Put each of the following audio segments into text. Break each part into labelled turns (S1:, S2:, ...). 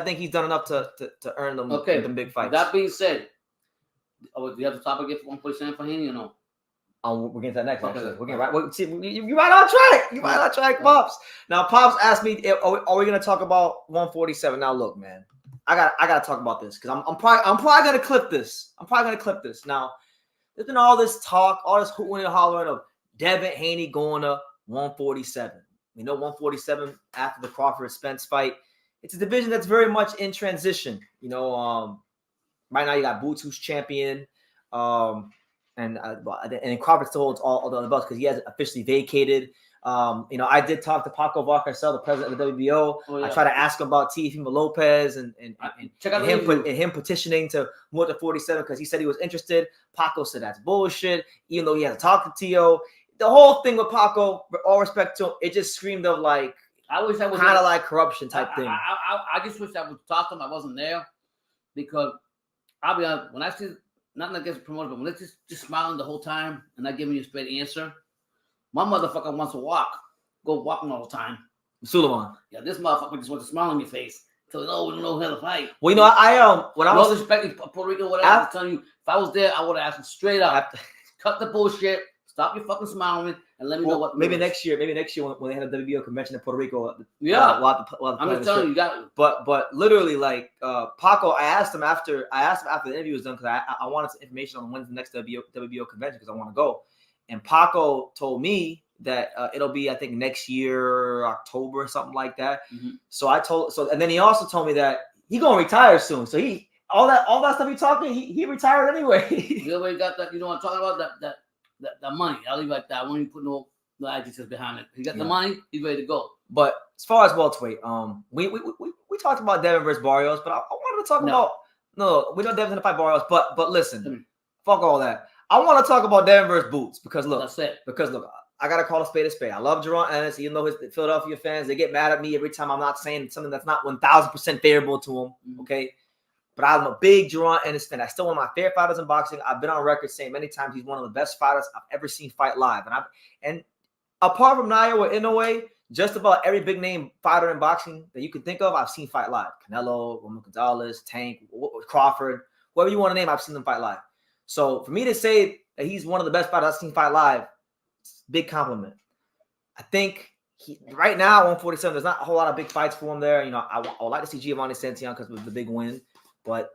S1: I think he's done enough to earn them, them big fights.
S2: That being said, do you have the topic again for 147 for Haney or no?
S1: We're getting to that next. Actually, we're getting you're right on track. You're right on track, Pops. Now, Pops asked me, "Are we going to talk about 147?" Now, look, man, I got to talk about this because I'm probably going to clip this. Now, there's been all this talk, all this hooting and hollering of Devin Haney going to 147. 147 after the Crawford Spence fight. It's a division that's very much in transition. Right now you got Boots who's champion. And Crawford still holds all the other belts because he hasn't officially vacated. I did talk to Paco Valcarcel, the president of the WBO. Oh, yeah. I tried to ask him about Teofimo Lopez and him petitioning to move to 47 because he said he was interested. Paco said that's bullshit, even though he had to talk to Tio. The whole thing with Paco, with all respect to him, it just screamed of like I wish I was kind of like corruption type thing.
S2: I just wish I would talk to him. I wasn't there because I'll be honest, when I see nothing against the promoter, but when they're just smiling the whole time and not giving you a straight answer, my motherfucker wants to go walking all the time.
S1: Suleiman.
S2: Yeah, this motherfucker just wants to smile on your face. So, we don't know how to fight.
S1: Well, when I was
S2: respecting Puerto Rico, whatever, I'm telling you, if I was there, I would have asked him straight up, cut the bullshit, stop your fucking smiling, and let me know what.
S1: Maybe next year when they had a WBO convention in Puerto Rico.
S2: Yeah, I'm just telling you,
S1: But literally, like Paco, I asked him after the interview was done because I wanted some information on when's the next WBO convention because I want to go, and Paco told me that it'll be I think next year October or something like that. Mm-hmm. And then he also told me that he gonna retire soon. So all that stuff he talking he retired anyway.
S2: You already got that. You know what I'm talking about that money. I'll leave it like that. I won't even put no adjectives behind it. He got the money. He's ready to go.
S1: But as far as welterweight, we talked about Devin versus Barrios, but I wanted to talk about we know Devin's gonna fight Barrios, but listen, fuck all that. I want to talk about Devin versus Boots because look, I gotta call a spade a spade. I love Jaron Ennis, even though his Philadelphia fans they get mad at me every time I'm not saying something that's not 1,000% favorable to him. Okay. But I'm a big Jaron Ennis fan. I still one of my favorite fighters in boxing. I've been on record saying many times he's one of the best fighters I've ever seen fight live. And apart from Nair or Inoue, just about every big name fighter in boxing that you can think of, I've seen fight live. Canelo, Roman Gonzalez, Tank, Crawford, whoever you want to name, I've seen them fight live. So for me to say that he's one of the best fighters I've seen fight live, it's a big compliment. I think right now 147, there's not a whole lot of big fights for him there. I would like to see Giovanni Santillan because of the big win. But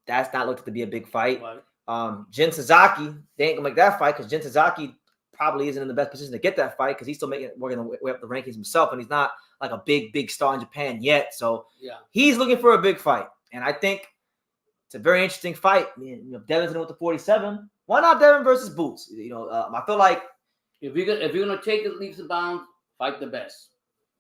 S1: that's not looked to be a big fight. Right. Jin Sasaki, they ain't gonna make that fight because Jin Sasaki probably isn't in the best position to get that fight because he's still working the way up the rankings himself, and he's not like a big star in Japan yet. So he's looking for a big fight, and I think it's a very interesting fight. Devin's in with the 47. Why not Devin versus Boots? I feel like
S2: if you're gonna take the leaps and bounds, fight the best.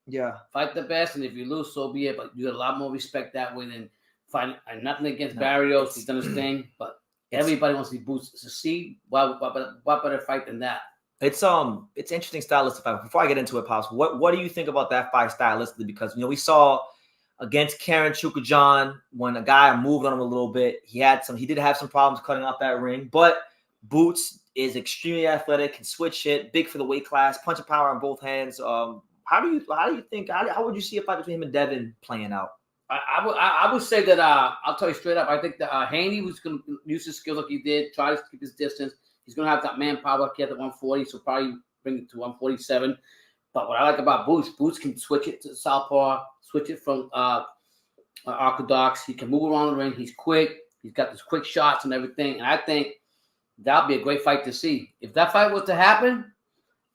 S1: Yeah,
S2: fight the best, and if you lose, so be it. But you get a lot more respect that way than. Fine, and nothing against Barrios, he's done his thing, but everybody wants to see Boots succeed. What better fight than that?
S1: It's interesting stylistic fight. Before I get into it, Pops, what do you think about that fight stylistically? Because we saw against Karen Chukajan when a guy moved on him a little bit. He did have some problems cutting off that ring, but Boots is extremely athletic, can switch it, big for the weight class, punching power on both hands. How do you think? How would you see a fight between him and Devin playing out?
S2: I would say that I'll tell you straight up. I think that Haney was going to use his skills like he did, try to keep his distance. He's going to have that manpower. He had the 140, so probably bring it to 147. But what I like about Boots can switch it to southpaw, switch it from orthodox. He can move around the ring. He's quick. He's got these quick shots and everything. And I think that'll be a great fight to see. If that fight was to happen,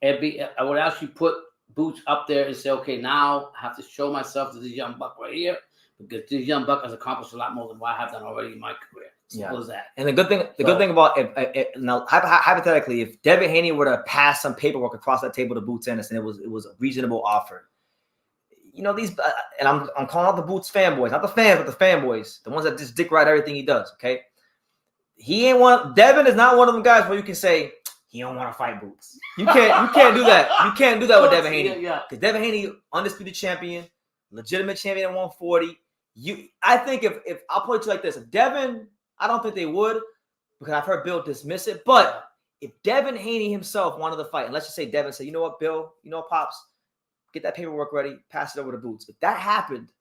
S2: I would actually put Boots up there and say, okay, now I have to show myself to this young buck right here. Because this young buck has accomplished a lot more than what I have done already in my career. Simple as that.
S1: And the good thing about now, hypothetically, if Devin Haney were to pass some paperwork across that table to Boots Ennis and it was a reasonable offer, these and I'm calling out the Boots fanboys, not the fans, but the fanboys, the ones that just dick ride everything he does. Okay, Devin is not one of them guys where you can say he don't want to fight Boots. You can't do that. You can't do that with Devin Haney because Devin Haney, undisputed champion, legitimate champion at 140. I think if I'll put it to you like this, if Devin, I don't think they would because I've heard Bill dismiss it. But if Devin Haney himself wanted to fight, and let's just say Devin said, you know what, Bill, Pops, get that paperwork ready, pass it over to Boots. If that happened,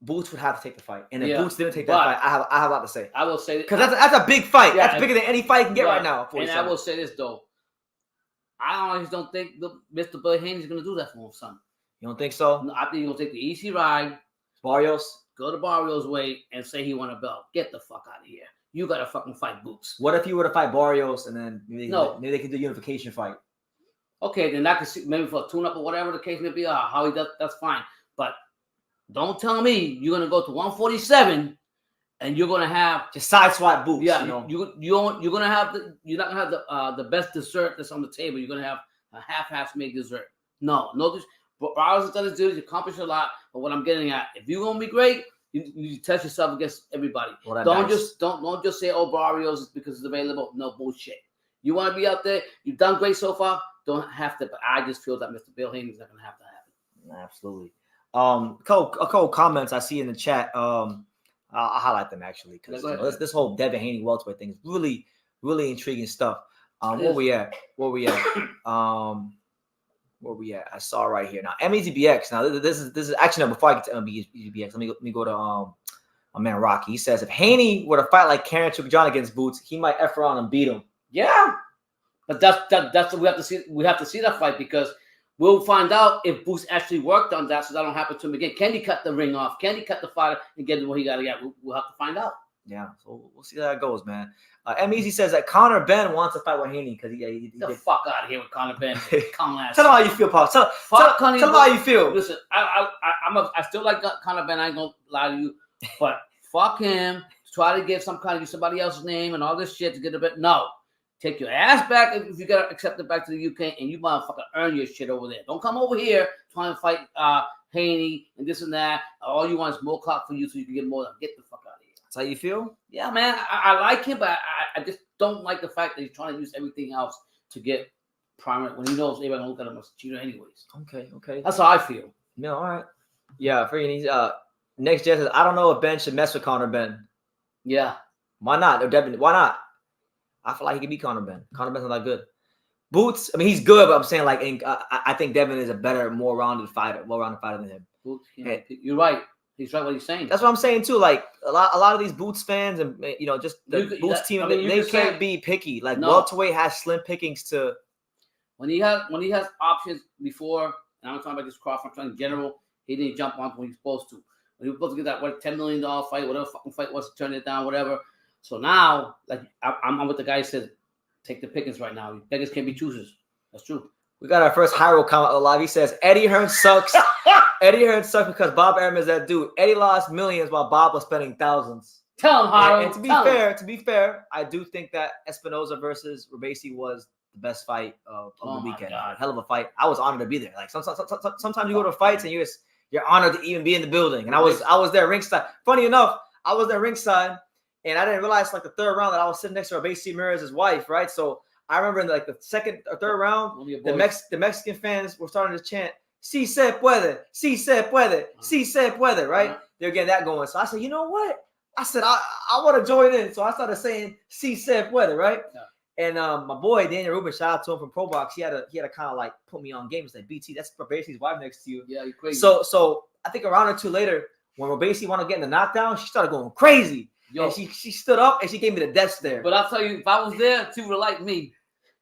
S1: Boots would have to take the fight, and if Boots didn't take that fight, I have a lot to say.
S2: I will say
S1: because that's a big fight. Yeah, that's bigger than any fight you can get right now.
S2: And I will say this though, I always don't think Mr. Bill Haney is going to do that for him, son.
S1: You don't think so?
S2: No, I think he's going to take the easy ride.
S1: Barrios,
S2: go to Barrios' weight and say he won a belt. Get the fuck out of here. You got to fucking fight Boots.
S1: What if you were to fight Barrios and then maybe they could do a unification fight?
S2: Okay, then I could see maybe for a tune-up or whatever the case may be. How he does, that's fine. But don't tell me you're gonna go to 147 and you're gonna have
S1: just side swap Boots.
S2: Yeah, you're gonna have you're not gonna have the best dessert that's on the table. You're gonna have a half made dessert. No. But Barrios has done his duty, accomplished a lot. But what I'm getting at, if you're gonna be great, you test yourself against everybody. Don't just say, oh, Barrios is because it's available. No bullshit. You want to be out there. You've done great so far. Don't have to. But I just feel that Mr. Bill Haney is not gonna have to happen.
S1: Absolutely. A couple comments I see in the chat. I'll highlight them actually because this whole Devin Haney welterweight thing is really, really intriguing stuff. Where we at? I saw right here now. MEZBX. Now this is actually no. Before I get to MEZBX, let me go to my man Rocky. He says if Haney were to fight like Karen Chukwujana against Boots, he might F around and beat him.
S2: Yeah, but that's what we have to see. We have to see that fight because we'll find out if Boots actually worked on that so that don't happen to him again. Can he cut the ring off? Can he cut the fighter and get what he got to get? We'll have to find out.
S1: Yeah, so we'll see how that goes, man. MEZ says that Conor Ben wants to fight with Haney because he
S2: the fuck out of here with Conor Ben.
S1: Tell him how you feel, Paul. Tell him how you feel.
S2: Listen, I still like Conor Ben. I ain't gonna lie to you, but fuck him. Try to get somebody else's name and all this shit to get a bit. No. Take your ass back if you got to accept it back to the UK, and you motherfucker earn your shit over there. Don't come over here trying to fight Haney and this and that. All you want is more clock for you so you can get more. Get the fuck out of here.
S1: That's how you feel?
S2: Yeah, man. I like him, but I just don't like the fact that he's trying to use everything else to get primary when he knows everybody gonna look at him as a cheater anyways.
S1: Okay.
S2: That's how I feel.
S1: No, all right. Yeah, freaking. Next Jet says, I don't know if Ben should mess with Conor Ben.
S2: Yeah.
S1: Why not? Or Devin, why not? I feel like he can beat Conor Ben. Conor Ben's not that good. Boots, I mean, he's good, but I'm saying I think Devin is a better, more well-rounded fighter than him.
S2: Boots, you're right. He's right what he's saying.
S1: That's what I'm saying too. Like a lot of these Boots fans and just the Boots team, they can't be picky. Like welterweight has slim pickings to.
S2: When he has options before, and I'm talking about this Crawford in general, he didn't jump on when he was supposed to. When he was supposed to get that $10 million fight, whatever fucking fight was, to turn it down, whatever. So now, like I'm with the guy who said, take the pickings right now. Beggars can't be choosers. That's true.
S1: We got our first Hyro comment live. He says, Eddie Hearn sucks. Eddie Hearn sucks because Bob Arum is that dude. Eddie lost millions while Bob was spending thousands.
S2: Tell him, Hyro.
S1: And to be fair, I do think that Espinoza versus Robesi was the best fight of the weekend. Hell of a fight. I was honored to be there. Like sometimes you go to fights and you're honored to even be in the building. And I was there ringside. Funny enough, I was there ringside. And I didn't realize like the third round that I was sitting next to Robesi Ramirez's wife, right? So I remember in like the second or third round, the Mexican fans were starting to chant, "Si se puede, si se puede, si se puede," right? They're getting that going. So I said, you know what? I said, I want to join in. So I started saying, "Si se puede," right? Yeah. And my boy Daniel Rubin, shout out to him from Pro Box. He had to kind of like put me on game. He's like, BT, that's Robesi's wife next to you.
S2: Yeah, you're crazy.
S1: So I think a round or two later, when Robesi wanted to get in the knockdown, she started going crazy. Yo, and she stood up and she gave me the death stare.
S2: But I'll tell you, if I was there, she would have liked me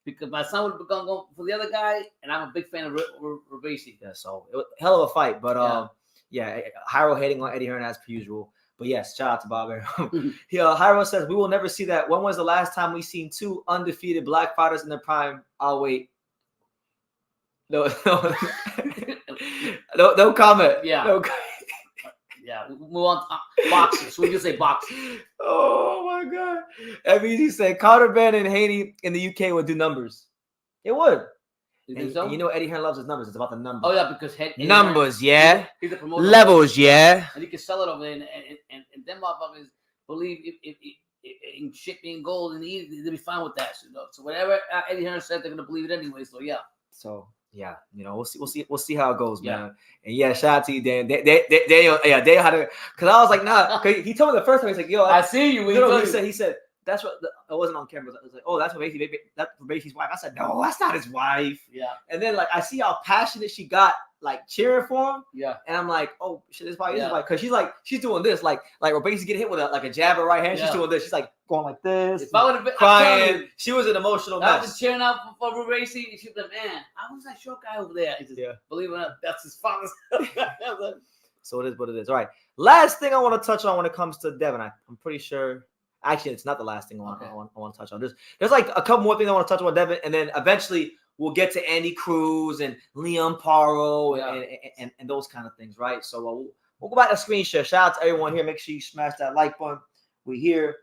S2: because my son would have gone for the other guy, and I'm a big fan of Robesi.
S1: Yeah, so it was a hell of a fight. But Hyro hating on Eddie Hearn as per usual. But yes, shout out to Bob Arum. Hyro says, we will never see that. When was the last time we seen two undefeated black fighters in their prime? I'll wait. No comment.
S2: Yeah.
S1: No.
S2: Yeah, we move on to boxing. So we just say boxing.
S1: Oh my God. MEZ said Conor Ben and Haney in the UK would do numbers. It would.
S2: You think so?
S1: And you know Eddie Hearn loves his numbers. It's about the numbers.
S2: Oh yeah, because
S1: numbers, yeah.
S2: He's a promoter.
S1: Levels, yeah.
S2: And he can sell it over there, and them motherfuckers believe in shit being gold, and they'll be fine with that. So whatever Eddie Hearn said, they're gonna believe it anyway. So yeah.
S1: So. Yeah, we'll see how it goes, man. And yeah, shout out to you, Dan. Daniel had to, because I was like, nah. Cause he told me the first time, he's like, yo,
S2: I see you.
S1: He said, that's what it wasn't on camera. It was like, oh, that's Robesi's wife. I said, no, that's not his wife.
S2: Yeah.
S1: And then like I see how passionate she got, like cheering for him.
S2: Yeah.
S1: And I'm like, oh shit, this probably is his wife, because she's doing this, like Robesi getting hit with a jab at right hand. She's doing this. She's like going like this.
S2: If I would have been
S1: crying, she was an emotional mess.
S2: I was cheering out for Robesi. She'd be like, man, I was that short guy over there. He says, believe it or not, that's his father's.
S1: So it is what it is. All right. Last thing I want to touch on when it comes to Devin, I'm pretty sure. Actually, it's not the last thing I want to touch on. There's like a couple more things I want to touch on Devin, and then eventually we'll get to Andy Cruz and Liam Paro and those kind of things, right? So we'll go back to screen share. Shout out to everyone here. Make sure you smash that like button. We're here.